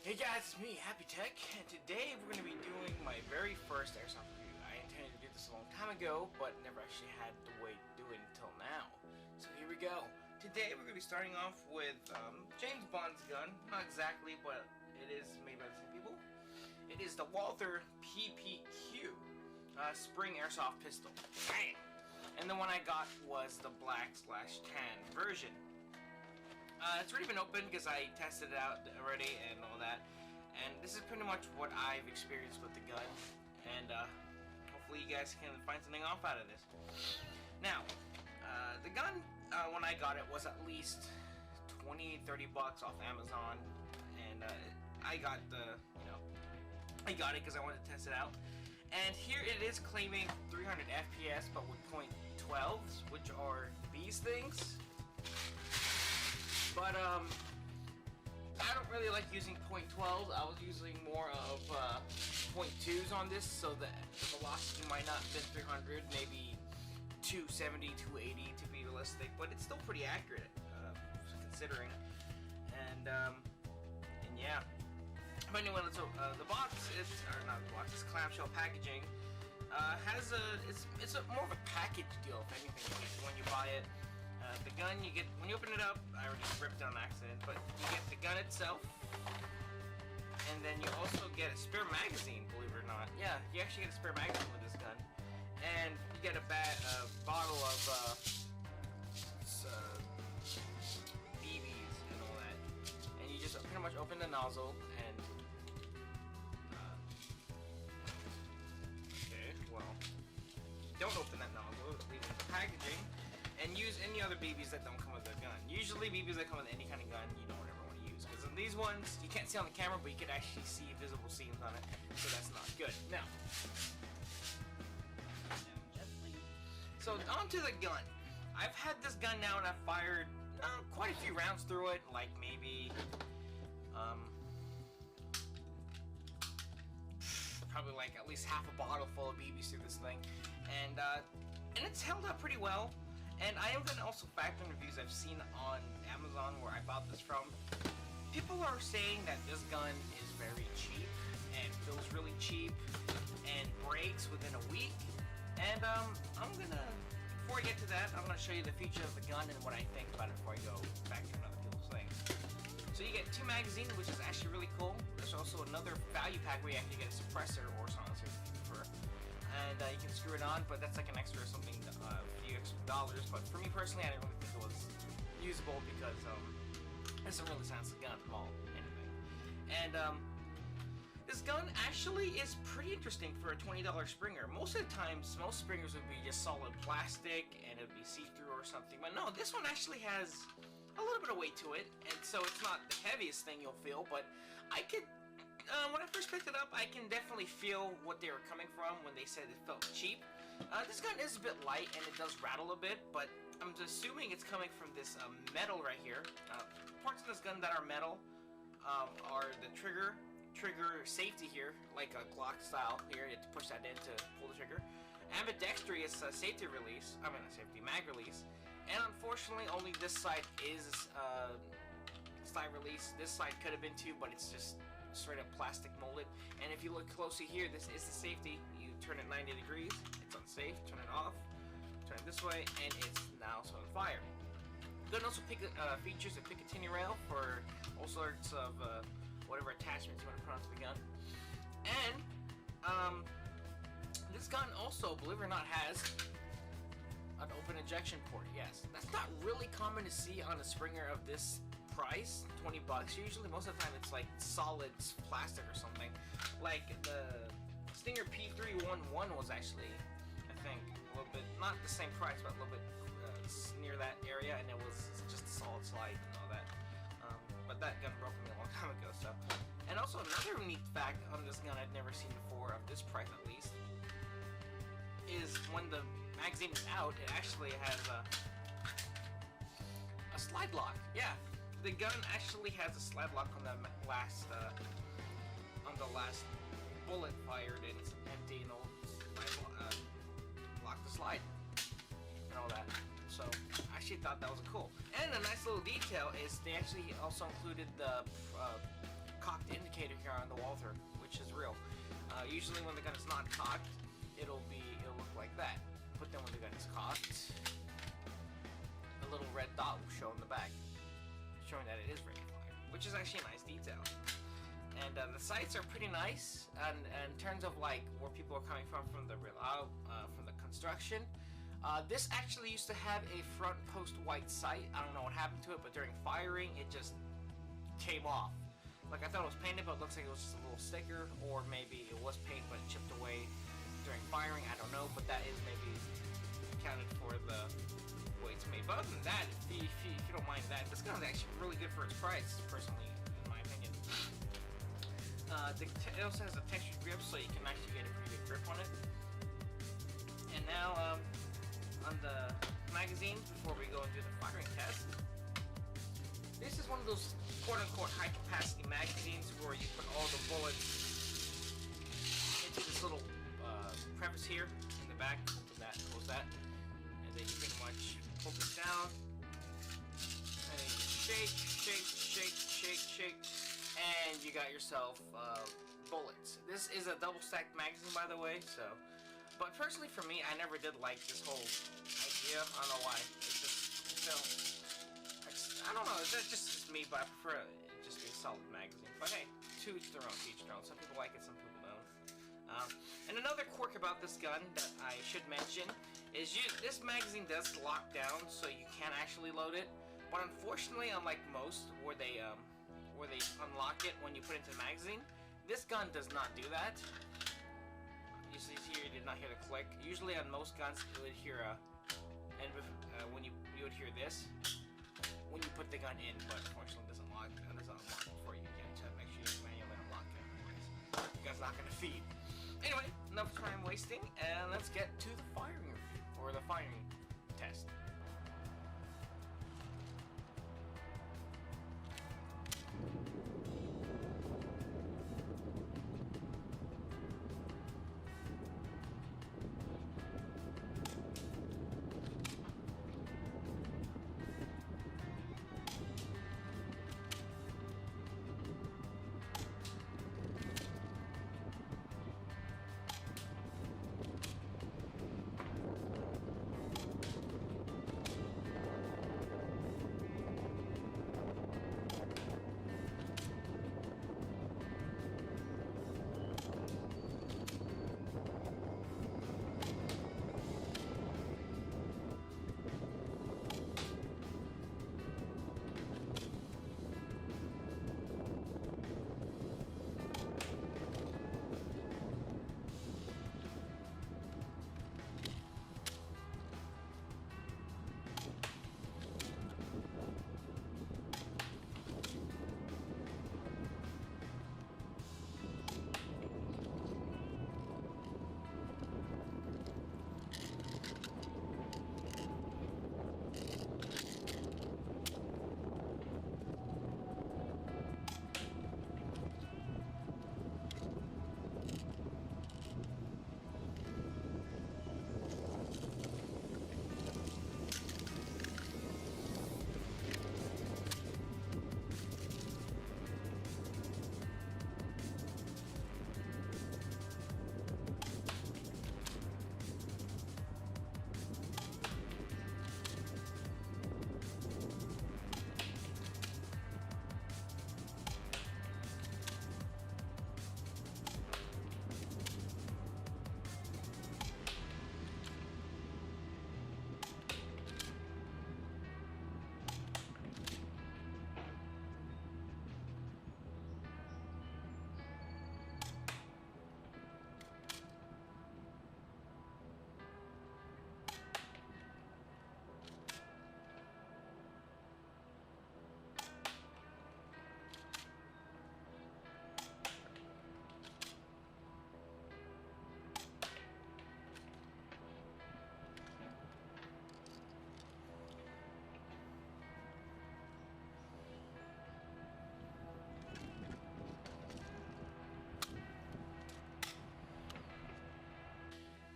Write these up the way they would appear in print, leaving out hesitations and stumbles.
Hey guys, it's me, Happy-Tec, and today we're going to be doing my very first Airsoft review. I intended to do this a long time ago, but never actually had the way to do it until now. So here we go. Today we're going to be starting off with James Bond's gun. Not exactly, but it is made by the same people. It is the Walther PPQ spring Airsoft pistol. Bang! And the one I got was the black/tan version. It's already been opened because I tested it out already and all that, and this is pretty much what I've experienced with the gun, and hopefully you guys can find something off out of this. Now, the gun, when I got it, was at least $20-30 off Amazon, and I got I got it because I wanted to test it out. And here it is claiming 300 FPS, but with .12s, which are these things. But I don't really like using .12s. I was using more of .2s on this, so that the velocity might not have been 300, maybe 270, 280 to be realistic. But it's still pretty accurate, considering. And yeah. But anyway, so the box is, or not the box, it's clamshell packaging. Has it's a more of a package deal, if anything, when you buy it. The gun you get, when you open it up, I already ripped it on accident, but you get the gun itself, and then you also get a spare magazine, believe it or not. Yeah, you actually get a spare magazine with this gun, and you get a bottle of BBs and all that, and you just pretty much open the nozzle, and okay, well, don't open that nozzle, leave it in the packaging. And use any other BBs that don't come with a gun. Usually BBs that come with any kind of gun you don't ever want to use, because in these ones you can't see on the camera, but you can actually see visible seams on it, so that's not good. Now, so onto the gun. I've had this gun now and I've fired quite a few rounds through it, like maybe probably like at least half a bottle full of BBs through this thing, and it's held up pretty well. And I am going to also factor in reviews I've seen on Amazon where I bought this from. People are saying that this gun is very cheap and feels really cheap and breaks within a week. And I'm going to, before I get to that, I'm going to show you the features of the gun and what I think about it before I go back to other people's things. So you get 2 magazines, which is actually really cool. There's also another value pack where you actually get a suppressor or silencer if you prefer. And you can screw it on, but that's like an extra something, a few extra dollars. But for me personally, I didn't really think it was usable because it doesn't really sound like a gun at all, anything. And this gun actually is pretty interesting for a $20 Springer. Most of the times, most Springers would be just solid plastic and it would be see-through or something. But no, this one actually has a little bit of weight to it, and so it's not the heaviest thing you'll feel, but I could... when I first picked it up, I can definitely feel what they were coming from when they said it felt cheap. This gun is a bit light and it does rattle a bit, but I'm assuming it's coming from this metal right here. Parts of this gun that are metal are the trigger safety here, like a Glock style here. You have to push that in to pull the trigger. Ambidextrous is a safety release, I mean a safety mag release, and unfortunately only this side is slide release. This side could have been too, but it's just straight up plastic molded. And if you look closely here, this is the safety. You turn it 90 degrees, it's unsafe. Turn it off, turn it this way, and it's now on fire. You can also pick features a Picatinny rail for all sorts of whatever attachments you want to put onto the gun. And this gun also, believe it or not, has an open ejection port. Yes, that's not really common to see on a Springer of this price, $20 usually. Most of the time it's like solid plastic or something. Like the Stinger P311 was actually, I think, a little bit, not the same price, but a little bit near that area, and it was just a solid slide and all that. But that gun broke me a long time ago, so. And also another neat fact on this gun I've never seen before, of this price at least, is when the magazine is out, it actually has a slide lock. Yeah. The gun actually has a slide lock on the last bullet fired, and it's empty, and it'll lock the slide and all that. So I actually thought that was cool. And a nice little detail is they actually also included the cocked indicator the Walther, which is real. Usually when the gun is not cocked, it'll look like that. But then when the gun is cocked, a little red dot will show in the back, showing that it is ready to fire, which is actually a nice detail. And the sights are pretty nice, and in terms of like where people are coming from the construction. This actually used to have a front post white sight. I don't know what happened to it, but during firing, it just came off. Like, I thought it was painted, but it looks like it was just a little sticker, or maybe it was paint but it chipped away during firing. I don't know, but that is maybe counted for the way it's made. But other than that, if you don't mind that, this gun is actually really good for its price, personally, in my opinion. It also has a textured grip, so you can actually get a pretty good grip on it. And now, on the magazine, before we go and do the firing test, this is one of those quote-unquote high-capacity magazines where you put all the bullets into this little crevice here in the back. Open that, close that, and then you pretty much pull this down, and then you shake, shake, shake, shake, shake, and you got yourself bullets. This is a double-stacked magazine, by the way, so. But personally, for me, I never did like this whole idea. I don't know why. It's just, I don't know. It's just me, but I prefer it just be a solid magazine. But hey, to each their own, Some people like it, some people don't. And another quirk about this gun that I should mention is this magazine does lock down, so you can actually load it. But unfortunately, unlike most, where they unlock it when you put it into the magazine, this gun does not do that. You see here, you did not hear the click. Usually on most guns, you would hear when you would hear this when you put the gun in, but unfortunately it doesn't unlock before you get to make sure you manually unlock it. Otherwise, you guys not gonna feed. Anyway, enough time wasting, and let's get to the firing review, or the firing test.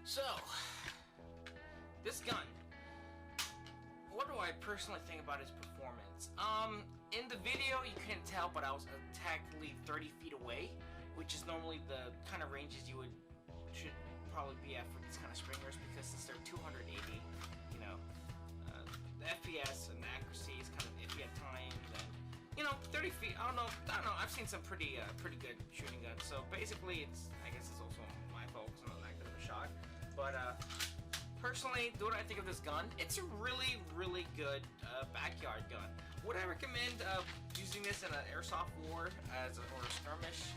So, this gun, what do I personally think about its performance? In the video, you couldn't tell, but I was exactly 30 feet away. which is normally the kind of ranges you should probably be at for these kind of springers, because since they're 280, you know, the FPS and the accuracy is kind of iffy at times, and you know, 30 feet. I don't know. I've seen some pretty good shooting guns. So basically, I guess it's also my fault because I'm not that good of a shot. But personally, what I think of this gun, it's a really, really good backyard gun. Would I recommend using this in an airsoft war or a skirmish?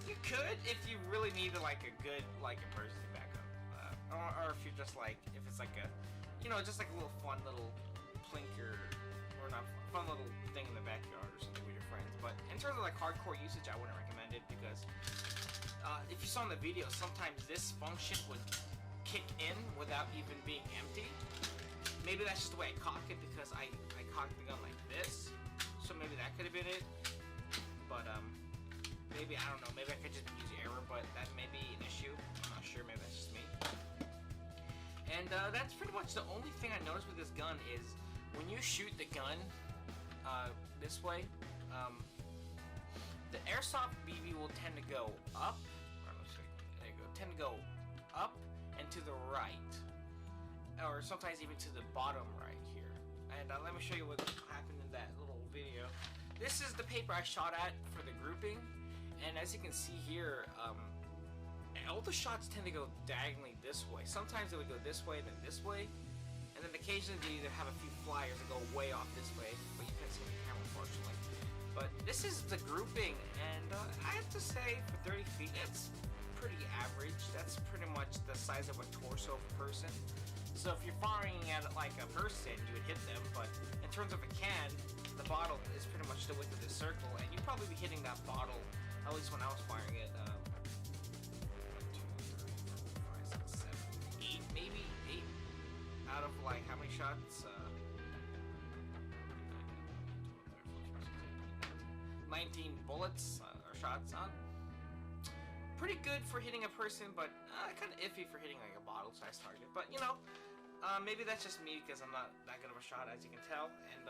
You could if you really needed like a good emergency backup, or if you're just if it's like a, you know, just like a little fun little plinker, or not fun little thing in the backyard or something with your friends. But in terms of like hardcore usage, I wouldn't recommend it, because if you saw in the video, sometimes this function would kick in without even being empty. Maybe that's just the way I cock it, because I cocked the gun like this, so maybe that could have been it. But maybe, I don't know, maybe I could just use error, but that may be an issue. I'm not sure, maybe that's just me. And that's pretty much the only thing I noticed with this gun is when you shoot the gun this way, the airsoft BB will tend to go up, tend to go up and to the right, or sometimes even to the bottom right here. And let me show you what happened in that little video. This is the paper I shot at for the grouping, and as you can see here, all the shots tend to go diagonally this way. Sometimes they would go this way, then this way, and then occasionally they either have a few flyers that go way off this way, but you can't see the camera unfortunately. But this is the grouping, and I have to say, for 30 feet, it's pretty average. That's pretty much the size of a torso of a person. So if you're firing at like a person, you would hit them, but in terms of a can, the bottle is pretty much the width of this circle, and you'd probably be hitting that bottle, at least when I was firing it, 8 out of like how many shots? 19 bullets or shots on. Pretty good for hitting a person, but kind of iffy for hitting like a bottle-sized target. But you know, maybe that's just me because I'm not that good of a shot, as you can tell. And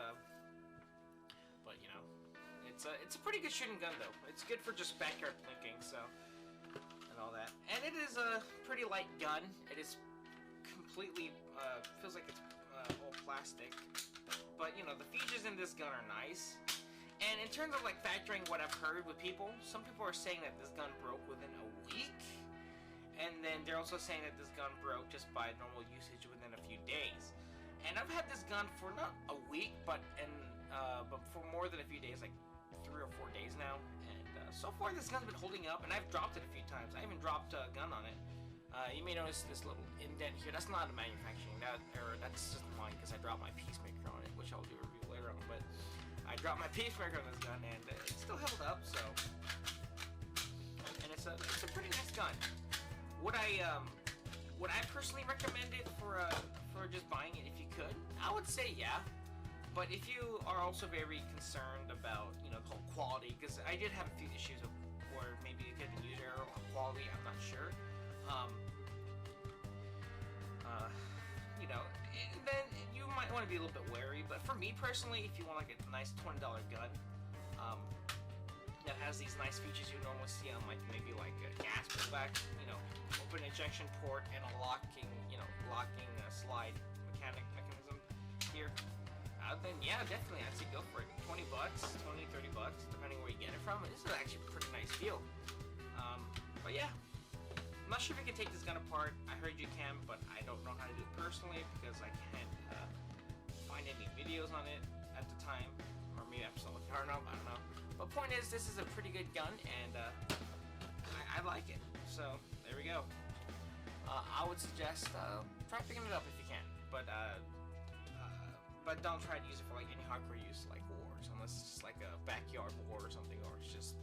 but you know, it's a pretty good shooting gun though. It's good for just backyard plinking, so, and all that. And it is a pretty light gun. It is completely feels like it's all plastic, but you know, the features in this gun are nice. And in terms of like factoring what I've heard with people, some people are saying that this gun broke within a week, and then they're also saying that this gun broke just by normal usage within a few days. And I've had this gun for not a week, but for more than a few days, like 3 or 4 days now. And so far this gun's been holding up, and I've dropped it a few times. I even dropped a gun on it. You may notice this little indent here. That's not a manufacturing, that's just mine because I dropped my peacemaker on it, which I'll do a review later on. But I dropped my peacemaker on this gun, and it still held up. So, and it's a pretty nice gun. Would I personally recommend it for just buying it if you could? I would say yeah. But if you are also very concerned about, you know, the whole quality, because I did have a few issues of where maybe it could have been user error or quality, I'm not sure. You know, then you might want to be a little bit wary. But for me personally, if you want like a nice $20 gun that has these nice features you normally see on like maybe like a gas pullback, you know, open injection port and a locking slide mechanism here, then yeah, definitely I'd say go for it. 20 bucks, 20, 30 bucks, depending where you get it from. This is actually a pretty nice deal. But yeah. I'm not sure if you can take this gun apart. I heard you can, but I don't know how to do it personally because I can't find any videos on it at the time. Or maybe I'm still looking hard enough, I don't know. But point is, this is a pretty good gun, and I like it. So, there we go. I would suggest try picking it up if you can. But don't try to use it for like any hardcore use, like wars, unless it's just like a backyard war or something, or it's just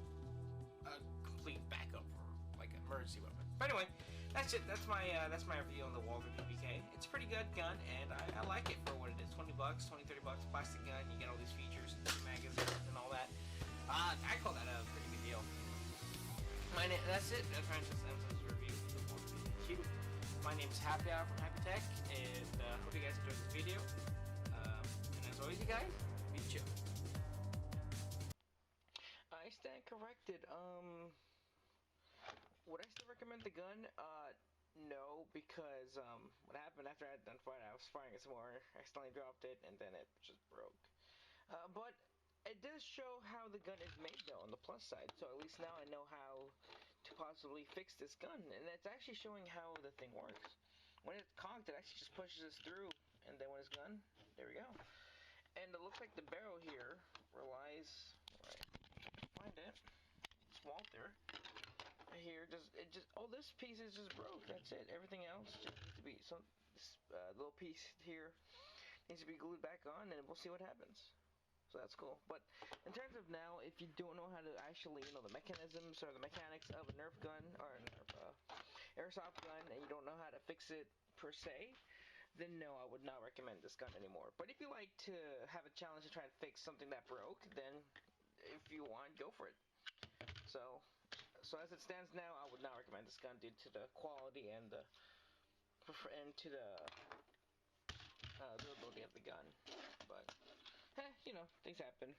a complete backup for like an emergency weapon. But anyway, that's it. That's my review on the Walther PPK. It's a pretty good gun, and I like it for what it is. 20 bucks, 20, 30 bucks, plastic gun. You get all these features, magazines, and all that. I call that a pretty good deal. That's it. That's my review of the Walther PPQ. My name's Happy. I'm from Happy-Tec, and hope you guys enjoyed this video. And as always, you guys, be chill. the gun, no, because what happened after I had done firing, I was firing it some more, accidentally dropped it, and then it just broke. But it does show how the gun is made, though, on the plus side. So at least now I know how to possibly fix this gun, and it's actually showing how the thing works. When it's cocked, it actually just pushes this through, and then when it's done, there we go. And it looks like the barrel here relies. Find it. It's Walther. Here, oh, this piece is just broke. That's it. Everything else just needs to be this little piece here needs to be glued back on, and we'll see what happens. So that's cool. But in terms of now, if you don't know how to actually, the mechanisms or the mechanics of a Nerf gun or a Airsoft gun, and you don't know how to fix it per se, then no, I would not recommend this gun anymore. But if you like to have a challenge to try and fix something that broke, then if you want, go for it. So as it stands now, I would not recommend this gun due to the quality and to the durability of the gun. But things happen.